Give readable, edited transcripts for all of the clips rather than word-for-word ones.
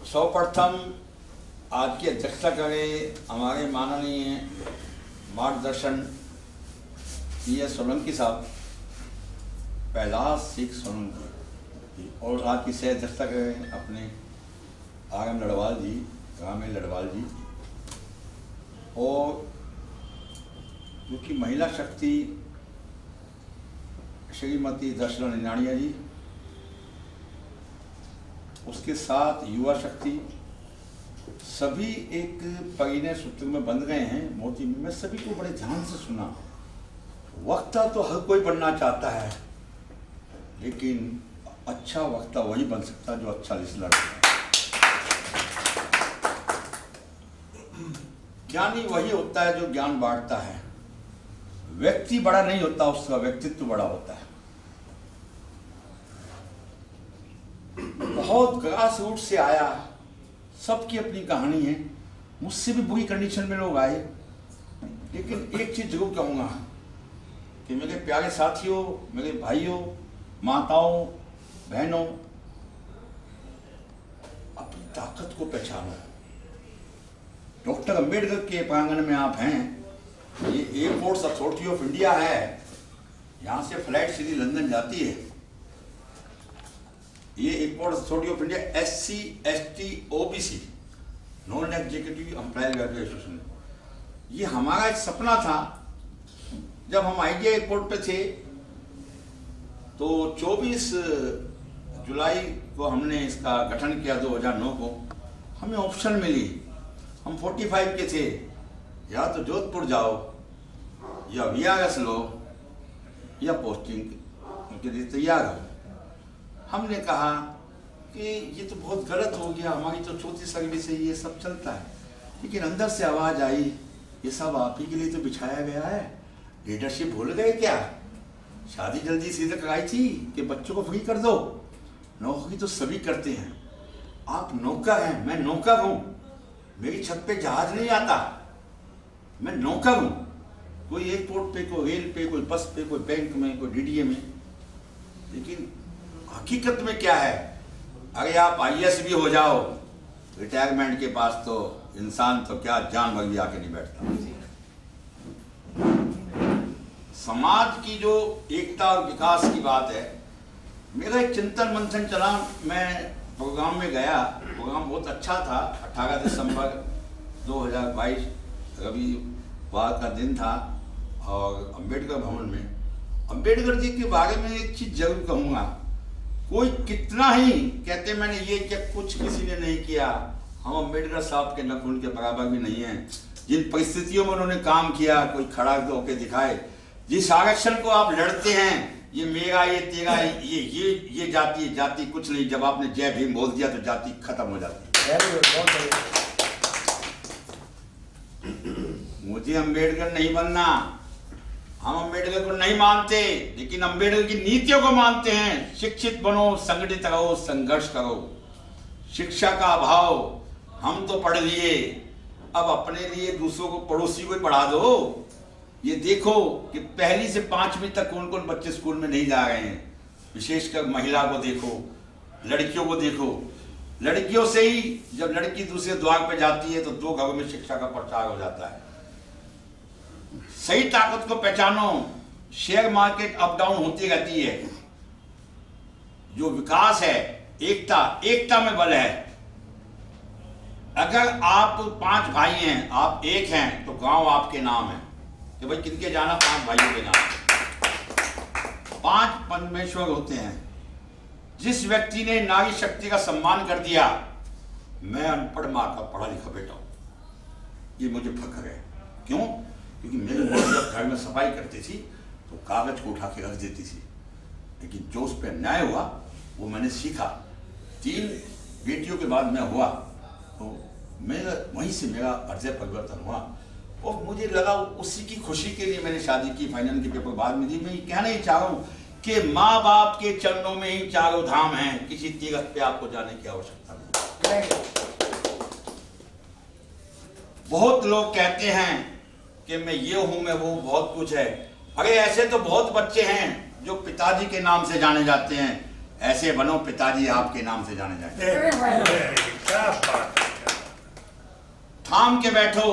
सर्वप्रथम आज की अध्यक्षता करें हमारे माननीय मार्गदर्शन PS सोलंकी साहब, कैलाश सिख सोलंकी, और आज की सह अध्यक्षता करें अपने RM लड़वाल जी, रामेश लड़वाल जी, और जो कि महिला शक्ति श्रीमती दर्शना निनाणिया जी, उसके साथ युवा शक्ति, सभी एक परिणय सूत्र में बंध गए हैं। मोदी मैं सभी को बड़े ध्यान से सुना। वक्ता तो हर कोई बनना चाहता है, लेकिन अच्छा वक्ता वही बन सकता है जो अच्छा लिसनर है। ज्ञानी वही होता है जो ज्ञान बांटता है। व्यक्ति बड़ा नहीं होता, उसका व्यक्तित्व बड़ा होता है। बहुत ग्रास रूट से आया, सबकी अपनी कहानी है। मुझसे भी बुरी कंडीशन में लोग आए, लेकिन एक चीज जरूर कहूंगा कि मेरे प्यारे साथियों, मेरे भाइयों, माताओं, बहनों, अपनी ताकत को पहचानो। डॉक्टर अंबेडकर के प्रांगण में आप हैं। ये एयरपोर्ट्स अथॉरिटी ऑफ इंडिया है, यहाँ से फ्लाइट सीधी लंदन जाती है। ये airport authority of India SC ST OBC non executive employ welfare association, ये हमारा एक सपना था। जब हम IGA एयरपोर्ट पे थे तो 24 जुलाई को हमने इसका गठन किया, 2009 को। हमें ऑप्शन मिली, हम 45 के थे, या तो जोधपुर जाओ, या VRS लो, या पोस्टिंग के लिए तैयार हो। हमने कहा कि ये तो बहुत गलत हो गया, हमारी तो छोटी सर्विस है, ये सब चलता है। लेकिन अंदर से आवाज़ आई, ये सब आप ही के लिए तो बिछाया गया है, लीडरशिप भूल गए क्या? शादी जल्दी सीधे कराई थी कि बच्चों को फ्री कर दो, नौकरी तो सभी करते हैं। आप नौकर हैं, मैं नौकर हूँ। मेरी छत पे जहाज नहीं आता, मैं नौकर हूँ। कोई एयरपोर्ट पे, कोई रेल पे, कोई बस पे, कोई बैंक में, कोई DDA में। लेकिन हकीकत में क्या है? अरे आप IAS भी हो जाओ, रिटायरमेंट के पास तो इंसान तो क्या जानवर भी आके नहीं बैठता। समाज की जो एकता और विकास की बात है, मेरा एक चिंतन मंथन चला। मैं प्रोग्राम में गया, प्रोग्राम बहुत अच्छा था। 18 दिसंबर 2022 रविवार का दिन था, और अंबेडकर भवन में। अंबेडकर जी के बारे में एक चीज जरूर कहूँगा, कोई कितना ही कहते मैंने ये क्या, कुछ किसी ने नहीं किया। हम अंबेडकर साहब के नखून के बराबर भी नहीं हैं। जिन परिस्थितियों में उन्होंने काम किया, कोई खड़ा होकर दिखाए। जिस आरक्षण को आप लड़ते हैं, ये मेरा, ये तेरा, ये जाति, जाति कुछ नहीं। जब आपने जय भीम बोल दिया तो जाति खत्म हो जाती है। मुझे अंबेडकर नहीं बनना, हम अंबेडकर को नहीं मानते, लेकिन अंबेडकर की नीतियों को मानते हैं। शिक्षित बनो, संगठित रहो, संघर्ष करो। शिक्षा का अभाव, हम तो पढ़ लिए, अब अपने लिए दूसरों को, पड़ोसी को पढ़ा दो। ये देखो कि 1ली से 5वीं तक कौन कौन बच्चे स्कूल में नहीं जा रहे हैं। विशेषकर महिला को देखो, लड़कियों को देखो। लड़कियों से ही जब लड़की दूसरे द्वार पे जाती है तो 2 घरों में शिक्षा का प्रचार हो जाता है। सही ताकत को पहचानो। शेयर मार्केट अप डाउन होती रहती है। जो विकास है, एकता में बल है। अगर आप 5 भाई हैं, आप एक हैं, तो गांव आपके नाम है। कि भाई किनके जाना? 5 भाइयों के नाम। 5 परमेश्वर होते हैं। जिस व्यक्ति ने नारी शक्ति का सम्मान कर दिया, मैं अनपढ़ माँ का पढ़ा लिखा बेटा हूं, ये मुझे फख्र है। क्यों? क्योंकि मेरी माँ जब घर में सफाई करती थी तो कागज को उठा के रख देती थी, लेकिन जो उस पर अन्याय हुआ वो मैंने सीखा। 3 बेटियों के बाद मैं हुआ, तो मेरा वहीं से मेरा हृदय परिवर्तन हुआ। और मुझे लगा उसी की खुशी के लिए मैंने शादी की। फाइनल के पेपर बाद में दी। मैं ये कहना ही चाह रहा हूँ कि माँ बाप के चरणों में ही चारों धाम हैं, किसी तीर्थ पे आपको जाने की आवश्यकता नहीं। बहुत लोग कहते हैं कि मैं ये हूं, मैं वो, बहुत कुछ है। अरे ऐसे तो बहुत बच्चे हैं जो पिताजी के नाम से जाने जाते हैं, ऐसे बनो पिताजी आपके नाम से जाने जाए। क्या बात है। थाम के बैठो।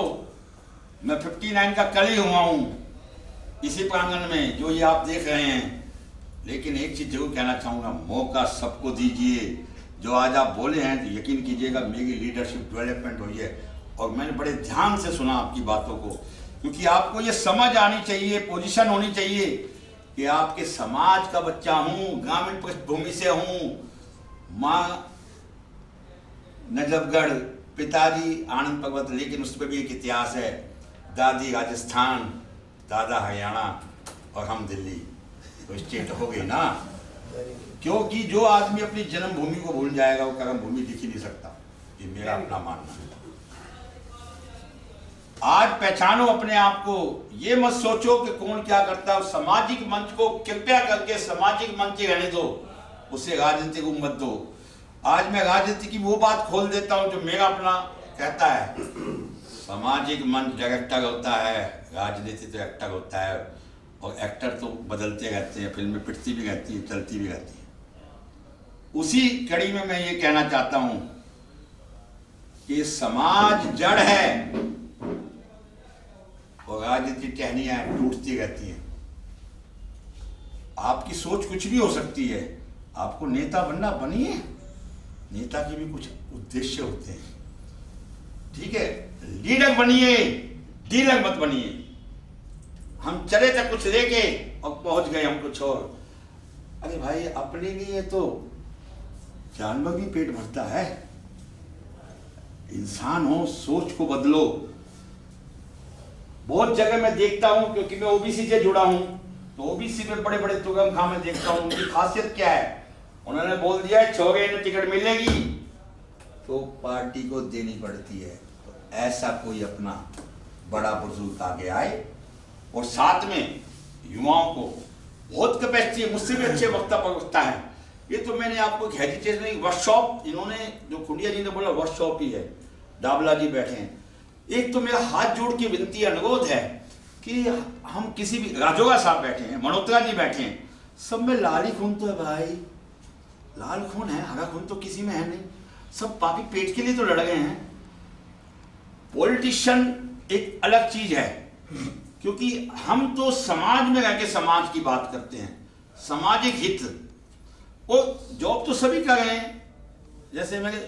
मैं 59 का कल ही हुआ हूं इसी प्रांगण में जो ये आप देख रहे हैं। लेकिन एक चीज जरूर कहना चाहूंगा, मौका सबको दीजिए। जो आज आप बोले हैं तो यकीन कीजिएगा मेरी लीडरशिप डेवलपमेंट हुई है और मैंने बड़े ध्यान से सुना आपकी बातों को, क्योंकि आपको ये समझ आनी चाहिए, पोजीशन होनी चाहिए कि आपके समाज का बच्चा हूं, ग्रामीण पृष्ठभूमि से हूं। माँ नजफगढ़, पिताजी आनंद पर्वत, लेकिन उस पर भी एक इतिहास है। दादी राजस्थान, दादा हरियाणा और हम दिल्ली, तो स्टेट हो गई ना। क्योंकि जो आदमी अपनी जन्मभूमि को भूल जाएगा वो कर्म भूमि दिख ही नहीं सकता। ये मेरा अपना मानना है। आज पहचानो अपने आप को। ये मत सोचो कि कौन क्या करता है। सामाजिक मंच को कृपया करके सामाजिक मंच ही रहने दो, उसे राजनीति को मत दो। आज मैं राजनीति की वो बात खोल देता हूं जो मेरा अपना कहता है। सामाजिक मंच डायरेक्टर होता है, राजनीति तो एक्टर होता है, और एक्टर तो बदलते रहते हैं, फिल्में पिटती भी रहती हैं, चलती भी रहती हैं। उसी कड़ी में मैं ये कहना चाहता हूं कि समाज जड़ है और राजनीति टहनियां टूटती रहती हैं। आपकी सोच कुछ भी हो सकती है, आपको नेता बनना बनिए। नेता के भी कुछ उद्देश्य होते हैं, ठीक है। लीडर बनिए, डीलर मत बनिए। हम चले थे कुछ लेके और पहुंच गए हम कुछ और। अरे भाई, अपने लिए तो जानवर भी पेट भरता है। इंसान हो, सोच को बदलो। बहुत जगह मैं देखता हूं, क्योंकि मैं ओबीसी से जुड़ा हूं, तो ओबीसी में बड़े बड़े तुगम खामे देखता हूं। उनकी खासियत क्या है? उन्होंने बोल दिया है छोरे ने टिकट मिलेगी तो पार्टी को देनी पड़ती है। तो ऐसा कोई अपना बड़ा बुजुर्ग आगे आए और साथ में युवाओं को बहुत कैपेसिटी है, मुझसे भी अच्छे वक्ता प्रवक्ता है। ये तो मैंने आपको एक हेजिटेशन वर्कशॉप, इन्होंने जो खुंडिया जी ने बोला वर्कशॉप ही है, डाबला जी बैठे हैं। एक तो मेरा हाथ जोड़ के विनती अनुरोध है कि हम किसी भी, राजोगा साहब बैठे हैं, मल्होत्रा जी बैठे हैं, सब में लाल ही खून तो है भाई। लाल खून है, हरा खून तो किसी में है नहीं। सब पापी पेट के लिए तो लड़ गए हैं। पॉलिटिशियन एक अलग चीज है, क्योंकि हम तो समाज में रह के समाज की बात करते हैं, सामाजिक हित। और जॉब तो सभी कर रहे हैं। जैसे मेरे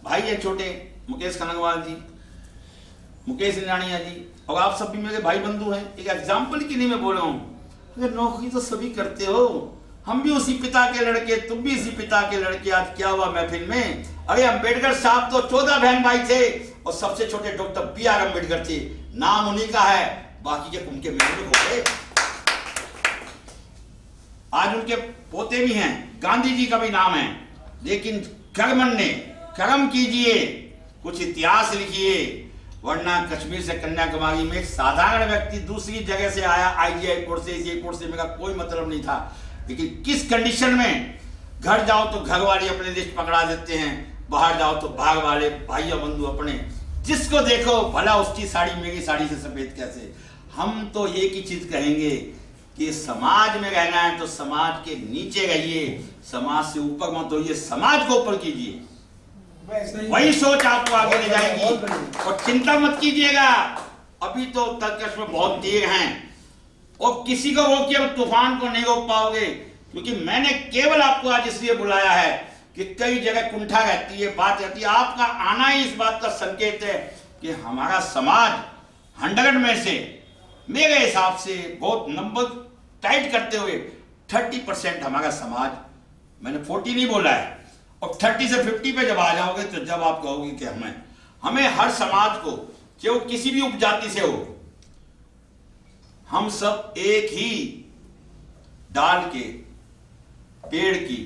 भाई है छोटे, मुकेश खनगवाल जी, मुकेश निरानिया जी, और आप सब भी मेरे भाई बंधु हैं। एक एग्जाम्पल की नहीं मैं बोल रहा हूँ, अगर नौकरी तो सभी करते हो। हम भी उसी पिता के लड़के, तुम भी इसी पिता के लड़के। आज क्या हुआ महफिल में? अरे अम्बेडकर साहब तो 14 बहन भाई थे और सबसे छोटे डॉक्टर B.R. अम्बेडकर थे। नाम उन्हीं का है, बाकी के उनके मेरे हो गए। आज उनके पोते भी हैं, गांधी जी का भी नाम है। लेकिन कर्मन ने कर्म कीजिए, कुछ इतिहास लिखिए, वरना कश्मीर से कन्याकुमारी में एक साधारण व्यक्ति दूसरी जगह से आया, IGI कोर्ट से, इसी कोर्ट से, मेरा कोई मतलब नहीं था। लेकिन किस कंडीशन में, घर जाओ तो घर वाले अपने लिस्ट पकड़ा देते हैं, बाहर जाओ तो बाहर वाले भाई और बंधु अपने, जिसको देखो भला उसकी साड़ी मेरी साड़ी से सफेद कैसे। हम तो एक ही चीज कहेंगे कि समाज में रहना है तो समाज के नीचे रहिए, समाज से ऊपर मत होइए, समाज को ऊपर कीजिए। वही सोच आपको आगे ले जाएगी। और चिंता मत कीजिएगा, अभी तो तर्कश में बहुत देर हैं और किसी को रोकिए, अब तूफान को नहीं रोक पाओगे। क्योंकि मैंने केवल आपको आज इसलिए बुलाया है कि कई जगह कुंठा रहती है, बात रहती है। आपका आना ही इस बात का संकेत है कि हमारा समाज 100 में से मेरे हिसाब से बहुत नंबर टाइट करते हुए 30% हमारा समाज, मैंने 40 नहीं बोला है, और 30 से 50 पे जब आ जाओगे तो जब आप कहोगे कि हमें हर समाज को, चाहे वो किसी भी उपजाति से हो, हम सब एक ही डाल के, पेड़ की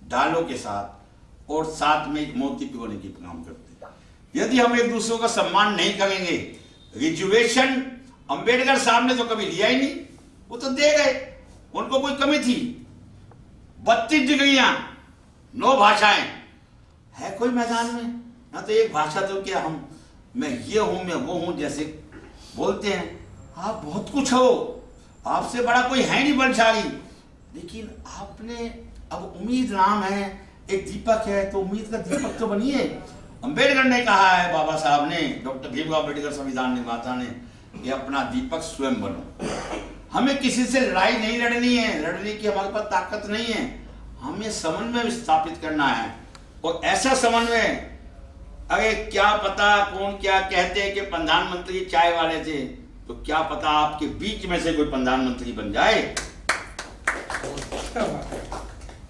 डालों के साथ और साथ में एक मोती पिरोने की काम करते हैं। यदि हम एक दूसरे का सम्मान नहीं करेंगे, रिजर्वेशन अंबेडकर साहब ने तो कभी लिया ही नहीं, वो तो दे गए, उनको कोई कमी थी। 32 डिग्रियां, 9 भाषाएं है कोई मैदान में ना, तो एक भाषा तो क्या मैं ये हूं, मैं वो हूं जैसे बोलते हैं। आप बहुत कुछ हो, आपसे बड़ा कोई है नहीं बलशाली, लेकिन आपने अब उम्मीद नाम है, एक दीपक है तो उम्मीद का दीपक तो बनिए। अंबेडकर ने कहा है, बाबा साहब ने, डॉक्टर भीमराव अम्बेडकर संविधान निर्माता ने, कि अपना दीपक स्वयं बनो। हमें किसी से लड़ाई नहीं लड़नी है, लड़ने की हमारे पास ताकत नहीं है, हमें समन्वय स्थापित करना है। और ऐसा समन्वय, अरे क्या पता कौन क्या कहते हैं कि प्रधानमंत्री चाय वाले थे, तो क्या पता आपके बीच में से कोई प्रधानमंत्री बन जाए।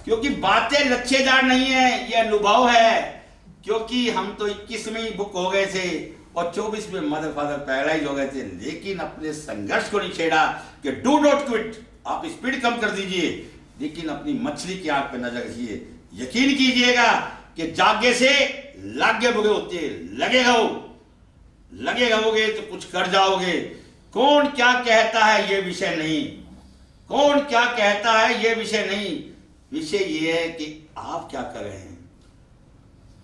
क्योंकि बातें लच्छेदार नहीं है, ये अनुभव है। क्योंकि हम तो 21 में ही बुक हो गए थे और 24 में मदर फादर पैरालाइज हो गए थे, लेकिन अपने संघर्ष को नहीं छेड़ा कि डू नॉट क्विट। आप स्पीड कम कर दीजिए, लेकिन अपनी मछली की आग पे नजर रखिए। यकीन कीजिएगा कि जागे से लागे बुगे होते, लगे रहोगे तो कुछ कर जाओगे। कौन क्या कहता है ये विषय नहीं, कौन क्या कहता है ये विषय नहीं। विषय ये है कि आप क्या कर रहे हैं,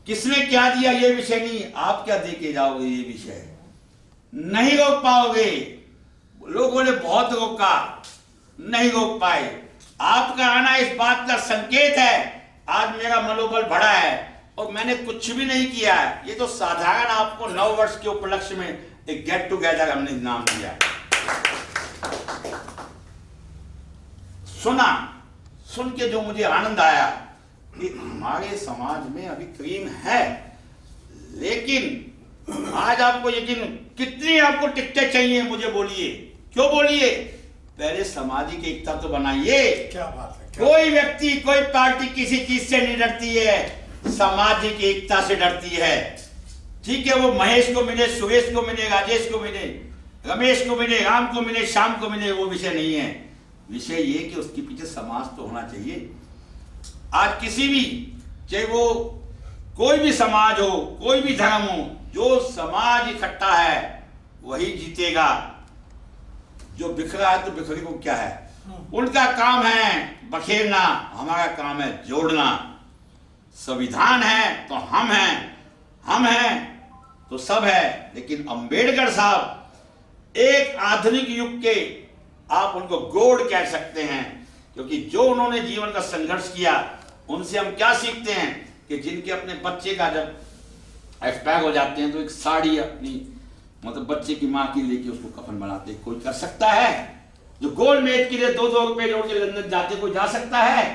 किसने क्या दिया ये विषय नहीं, आप क्या दे के जाओगे ये विषय। नहीं रोक पाओगे। लोगों ने बहुत रोका, नहीं रोक पाए। आपका आना इस बात का संकेत है। आज मेरा मनोबल बढ़ा है और मैंने कुछ भी नहीं किया है। ये तो साधारण आपको 9 वर्ष के उपलक्ष्य में एक गेट टुगेदर हमने नाम दिया। सुन के जो मुझे आनंद आया कि हमारे समाज में अभी क्रीम है, लेकिन आज आपको यकीन, कितनी आपको टिकटें चाहिए मुझे बोलिए, क्यों बोलिए। पहले सामाजिक एकता तो बनाइए। क्या बात है, कोई व्यक्ति, कोई पार्टी किसी चीज से नहीं डरती है, सामाजिक एकता से डरती है। ठीक है, वो महेश को मिले, सुरेश को मिले, राजेश को मिले, रमेश को मिले, राम को मिले, श्याम को मिले, वो विषय नहीं है। विषय ये कि उसके पीछे समाज तो होना चाहिए। आज किसी भी, चाहे वो कोई भी समाज हो, कोई भी धर्म हो, जो समाज इकट्ठा है वही जीतेगा। जो बिखरा है तो बिखरे को क्या है, उनका काम है बखेरना, हमारा काम है जोड़ना। संविधान है तो हम हैं तो सब है। लेकिन अंबेडकर साहब एक आधुनिक युग के, आप उनको गॉड कह सकते हैं, क्योंकि जो उन्होंने जीवन का संघर्ष किया, उनसे हम क्या सीखते हैं कि जिनके अपने बच्चे का जब एक्सपायर हो जाते हैं तो एक साड़ी अपनी, मतलब बच्चे की माँ की लेके उसको कफन बनाते हैं। कोई कर सकता है? जो गोल मेज के लिए 2-2 रुपए जोड़ के लंदन जाते, कोई जा सकता है?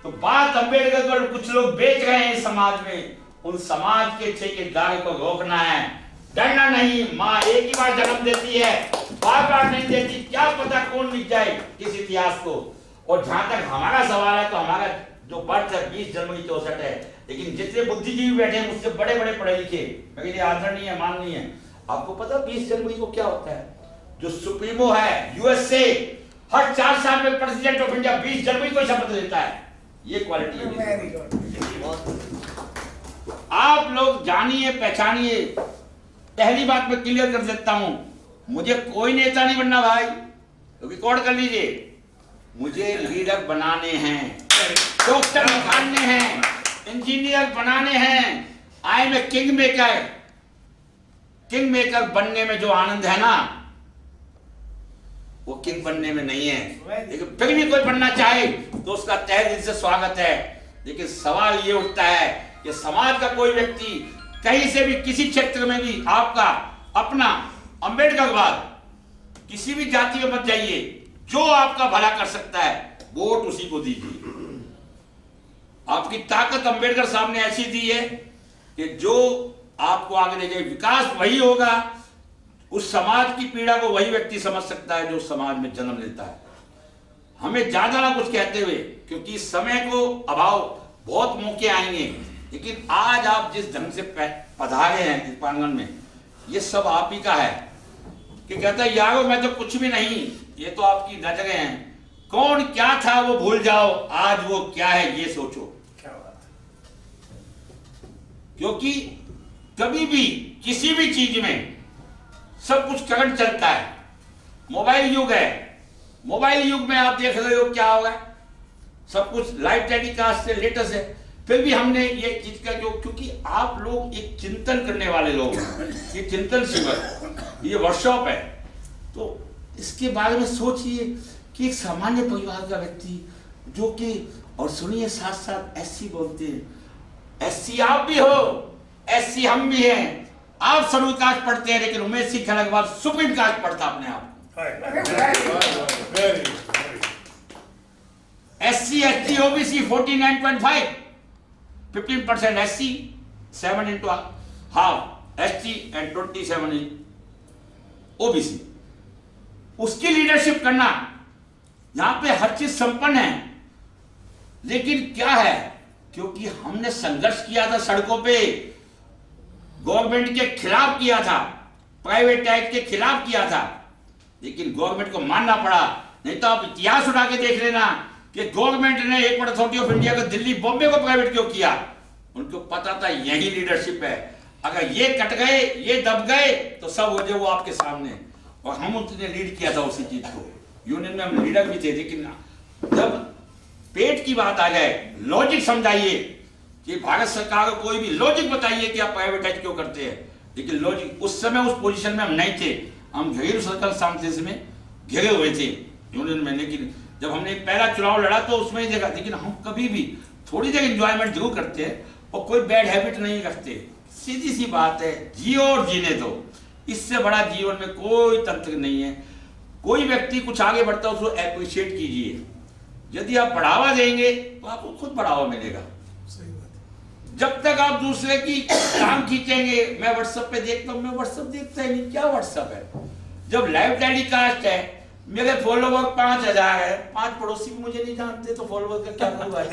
तो बात अंबेडकर को कुछ लोग बेच रहे हैं समाज में, उन समाज के ठेकेदार को रोकना है, डरना नहीं। माँ एक ही बार जन्म देती है, बार-बार नहीं देती। क्या पता कौन मिट जाए किस इतिहास को। और जहां तक हमारा सवाल है, तो हमारा जो बर्थ है 20 जनवरी 64 है, लेकिन जितने बुद्धिजीवी बैठे हैं मुझसे बड़े बड़े पढ़े लिखे, मेरे आदरणीय है, माननीय है, आपको पता 20 जनवरी को क्या होता है? जो सुप्रीमो है यूएसए, हर 4 साल में प्रेसिडेंट ऑफ इंडिया 20 जनवरी को शपथ लेता है। ये क्वालिटी है। आप लोग जानिए, पहचानिए। पहली बात मैं क्लियर कर देता हूं, मुझे कोई नेता नहीं बनना भाई, तो रिकॉर्ड कर लीजिए। मुझे लीडर बनाने हैं, डॉक्टर बनने हैं, इंजीनियर बनाने हैं। I am a king maker. King maker बनने में जो आनंद है ना, वो किंग बनने में नहीं है। लेकिन फिर भी कोई बनना चाहे तो उसका तहे दिल से स्वागत है। लेकिन सवाल ये उठता है कि समाज का कोई व्यक्ति कहीं से भी, किसी क्षेत्र में भी, आपका अपना अंबेडकरवाद, किसी भी जाति में मत जाइए, जो आपका भला कर सकता है वोट उसी को दीजिए। आपकी ताकत अंबेडकर साहब ने ऐसी दी है कि जो आपको आगे ले जाए, विकास वही होगा। उस समाज की पीड़ा को वही व्यक्ति समझ सकता है जो समाज में जन्म लेता है। हमें ज्यादा ना कुछ कहते हुए, क्योंकि समय को अभाव, बहुत मौके आएंगे, लेकिन आज आप जिस ढंग से पधारे हैं इस प्रांगण में, ये सब आप ही का है। कि कहता है यारो मैं तो कुछ भी नहीं, ये तो आपकी नजरें हैं। कौन क्या था वो भूल जाओ, आज वो क्या है ये सोचो। क्या बात है। क्योंकि कभी भी किसी भी चीज में सब कुछ करंट चलता है। मोबाइल युग है, मोबाइल युग में आप देख रहे हो क्या होगा, सब कुछ लाइव टेलीकास्ट से लेटेस्ट है। फिर भी हमने ये चीज का जो, क्योंकि आप लोग एक चिंतन करने वाले लोग हैं, ये चिंतन शिविर, ये वर्कशॉप है, तो इसके बारे में सोचिए कि एक सामान्य परिवार का व्यक्ति जो कि और सुनिए साथ साथ एससी बोलते हैं। एससी आप भी हो, एससी हम भी हैं। आप शेड्यूल कास्ट पढ़ते हैं, लेकिन उमेश सिंह खन्ना के बाद सुप्रीम कास्ट पढ़ता अपने आप। SC ST OBC 49.5, 15% SC, 7 into half ST and 27 OBC. उसकी लीडरशिप करना, यहां पे हर चीज संपन्न है, लेकिन क्या है, क्योंकि हमने संघर्ष किया था सड़कों पे, गवर्नमेंट के खिलाफ किया था, प्राइवेट एक्ट के खिलाफ किया था, लेकिन गवर्नमेंट को मानना पड़ा। नहीं तो आप इतिहास उठा के देख लेना कि गवर्नमेंट ने एयरपोर्ट अथॉरिटी ऑफ इंडिया को दिल्ली बॉम्बे को प्राइवेट क्यों किया। उनको पता था यही लीडरशिप है, अगर ये कट गए, ये दब गए तो सब हो जाए वो आपके सामने। और हम उसने लीड किया था उसी चीज को, यूनियन में हम लीडर भी थे। लेकिन जब पेट की बात आ जाए, लॉजिक समझाइए कि भारत सरकार को कोई भी लॉजिक बताइए कि आप प्राइवेटाइज क्यों करते हैं। लेकिन लॉजिक, उस समय उस पोजीशन में हम नहीं थे, हम घरेलू सर्कल सामने में घिरे हुए थे यूनियन में। लेकिन जब हमने पहला चुनाव लड़ा तो उसमें ही देखा, लेकिन हम कभी भी थोड़ी देर एंजॉयमेंट जरूर करते हैं और कोई बैड हैबिट नहीं रखते। सीधी सी बात है, जियो और जीने दो, इससे बड़ा जीवन में कोई तंत्र नहीं है। कोई व्यक्ति कुछ आगे बढ़ता है उसको एप्रिशिएट कीजिए। यदि आप बढ़ावा देंगे तो आपको खुद बढ़ावा मिलेगा। जब तक आप दूसरे की काम खींचेंगे, मैं व्हाट्सएप पे देखता हूं, मैं व्हाट्सएप देखता ही नहीं, क्या व्हाट्सएप है। जब लाइव टेलीकास्ट है, मेरे फॉलोवर 5000 है, 5 पड़ोसी भी मुझे नहीं जानते, तो फॉलोवर का क्या करूं भाई।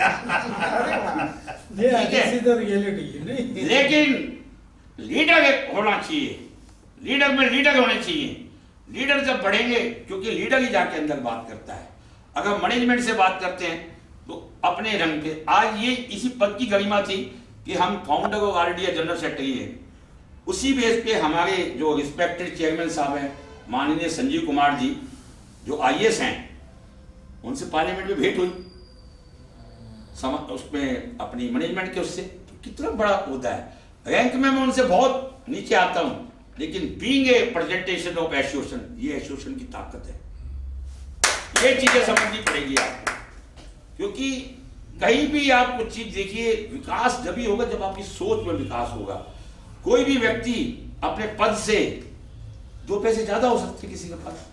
लेकिन लीडर एक होना चाहिए, लीडर में लीडर होने चाहिए। लीडर जब बढ़ेंगे, क्योंकि लीडर ही जाके अंदर बात करता है। अगर मैनेजमेंट से बात करते हैं तो अपने रंग पे, आज ये इसी पद की गरिमा थी कि हम founder of RDA general secretary हैं। उसी बेस पे हमारे जो रिस्पेक्टेड चेयरमैन साहब हैं, माननीय संजीव कुमार जी, जो आईएएस हैं, उनसे पार्लियामेंट में भेंट हुई, उसमें अपनी मैनेजमेंट के उससे, तो कितना बड़ा होता है। रैंक में मैं उनसे बहुत नीचे आता हूं, लेकिन being a presentation of association, ये एसोसिएशन की ताकत है। ये चीजें समझनी पड़ेगी आपको, क्योंकि कहीं भी आप कुछ चीज देखिए, विकास जब ही होगा जब आपकी सोच में विकास होगा। कोई भी व्यक्ति अपने पद से 2 पैसे ज्यादा हो सकते, किसी के पास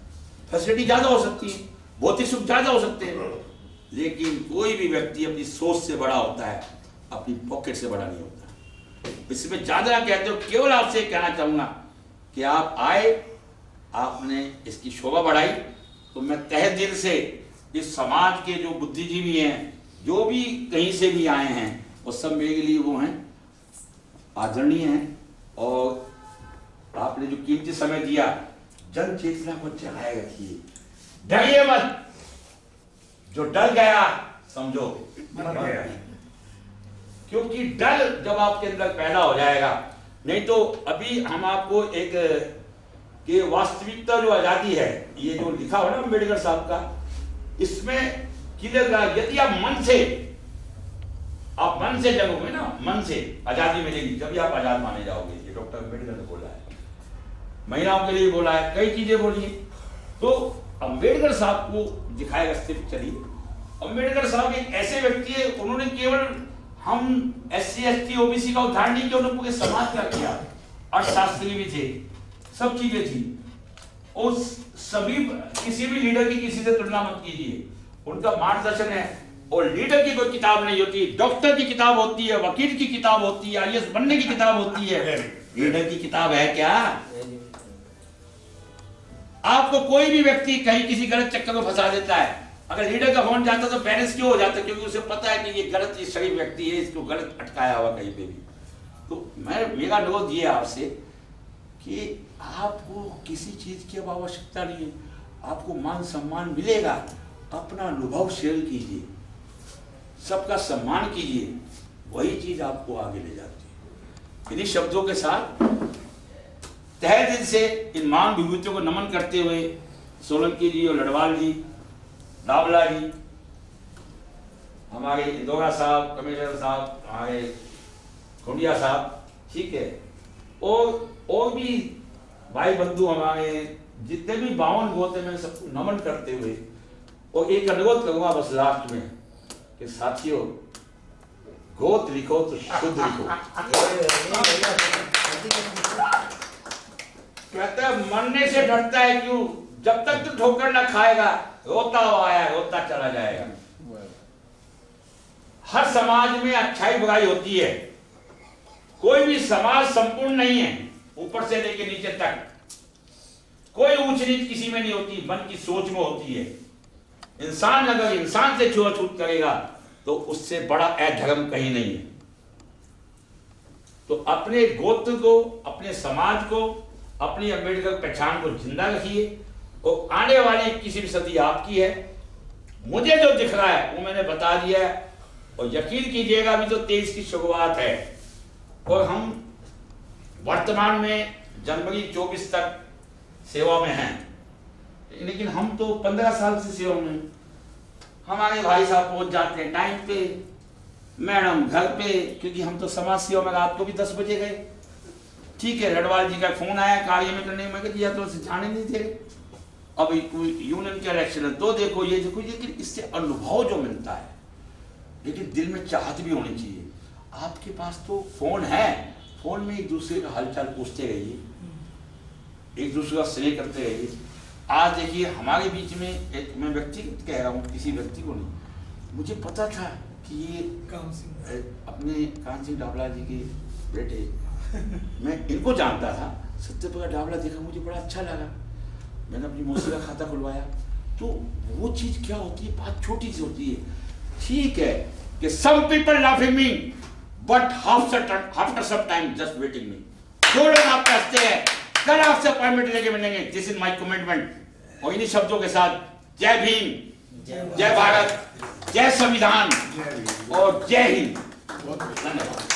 फैसिलिटी ज्यादा हो सकती है, भौतिक सुख ज्यादा हो सकते हैं, लेकिन कोई भी व्यक्ति अपनी सोच से बड़ा होता है, अपनी पॉकेट से बड़ा नहीं होता। इसमें ज्यादा कहते हो, केवल आपसे कहना चाहूंगा कि आप आए, आपने इसकी शोभा बढ़ाई, तो मैं तहे दिल से इस समाज के जो बुद्धिजीवी हैं, जो भी कहीं से भी आए हैं, वो सब मेरे लिए वो हैं, आदरणीय हैं। और आपने जो कीमती समय दिया, जन चेतना को जगाए रखिए, डरिए मत। जो डर गया समझो मर गया, क्योंकि डर जब आपके अंदर पैदा हो जाएगा, नहीं तो अभी हम आपको एक कि वास्तविकता जो आजादी है, ये जो लिखा हो ना अम्बेडकर साहब का, इसमें क्लियर, यदि आप मन से जगोगे ना, मन से आजादी मिलेगी, जब भी आप आजाद माने जाओगे। ये डॉक्टर अम्बेडकर ने बोला है, महिलाओं के लिए बोला है, कई चीजें बोली। तो अम्बेडकर साहब को दिखाए रास्ते पे चलिए। अम्बेडकर साहब एक ऐसे व्यक्ति है, उन्होंने केवल हम एससी एसटी ओबीसी का उद्धार नहीं किया, उन्होंने पूरे समाज का किया। अर्थशास्त्री भी थे, सब चीजें थी। और सभी, किसी भी लीडर की किसी से तुलना मत कीजिए, उनका मार्गदर्शन है। और लीडर की कोई किताब नहीं होती, डॉक्टर की किताब होती है, वकील की किताब होती है, आईएएस बनने की किताब होती है। लीडर की किताब है क्या? आपको कोई भी व्यक्ति कहीं किसी गलत चक्कर में फंसा देता है, अगर लीडर का फोन जाता तो पेरेंट्स क्यों हो जाता? क्योंकि उसे पता है कि ये गलत, ये शरीफ व्यक्ति है, इसको गलत अटकाया हुआ कहीं पे भी। तो मेरा अनुरोध ये आपसे कि आपको किसी चीज की अब आवश्यकता नहीं है, आपको मान सम्मान मिलेगा। अपना अनुभव शेयर कीजिए, सबका सम्मान कीजिए, वही चीज आपको आगे ले जाती है। इन्हीं शब्दों के साथ तहे दिल से इन महान विभूतियों को नमन करते हुए, सोलंकी जी और लडवाल जी, दावला जी, हमारे इंदौरा साहब, कमिश्नर साहब, हमारे खुंडिया साहब, ठीक है, और भी भाई बंधु हमारे जितने भी 52 गोते में सबको नमन करते हुए, और एक अनुरोध करूंगा बस लास्ट में कि साथियों गोत लिखो तो शुद्ध लिखो। कहता है मरने से डरता है क्यों? जब तक तू ठोकर ना खाएगा रोता हुआ आया रोता चला जाएगा। हर समाज में अच्छाई बुराई होती है, कोई भी समाज संपूर्ण नहीं है, ऊपर से लेकर नीचे तक कोई ऊंच नीच किसी में नहीं होती, मन की सोच में होती है। इंसान अगर इंसान से छुआछूत करेगा तो उससे बड़ा अधर्म कहीं नहीं है। तो अपने गोत्र को, अपने समाज को, अपनी अम्बेडकर पहचान को जिंदा रखिए और आने वाली 21वीं सदी आपकी है। मुझे जो दिख रहा है वो मैंने बता दिया है और यकीन कीजिएगा अभी तो 23 की शुरुआत है और हम वर्तमान में जनवरी 24 तक सेवा में हैं, लेकिन हम तो 15 साल से सेवा में हैं। हमारे भाई साहब पहुंच जाते हैं टाइम पे, मैडम घर पे, क्योंकि हम तो समाज सेवा में रात को भी 10 बजे गए। ठीक है, रडवाल जी का फोन आया कार्य में करने में दिया तो जाने नहीं थे, अभी कोई यूनियन के इलेक्शन है तो देखो ये देखो, लेकिन इससे अनुभव जो मिलता है, लेकिन दिल में चाहत भी होनी चाहिए। आपके पास तो फोन है, फोन में एक दूसरे का हालचाल पूछते रहिए, एक दूसरे का स्नेह करते रहिए। आज देखिए हमारे बीच में एक, मैं व्यक्तिगत कह रहा हूँ, किसी व्यक्ति को नहीं, मुझे पता था कि ये अपने कान सिंह डावला जी के बेटे, मैं इनको जानता था। सत्यप्रकाश डावला देखा, मुझे बड़ा अच्छा लगा, मैंने अपनी मौसी का खाता खुलवाया। तो वो चीज क्या होती है, बात छोटी सी होती है। ठीक है कि some people laughing me, but after some time just waiting me। जो लोग आपके हंसते हैं, कल आपसे अपॉइंटमेंट लेके मिलेंगे, दिस इज माई कमिटमेंट। और इन्हीं शब्दों के साथ जय भीम, जय भारत, जय संविधान और जय हिंद। धन्यवाद।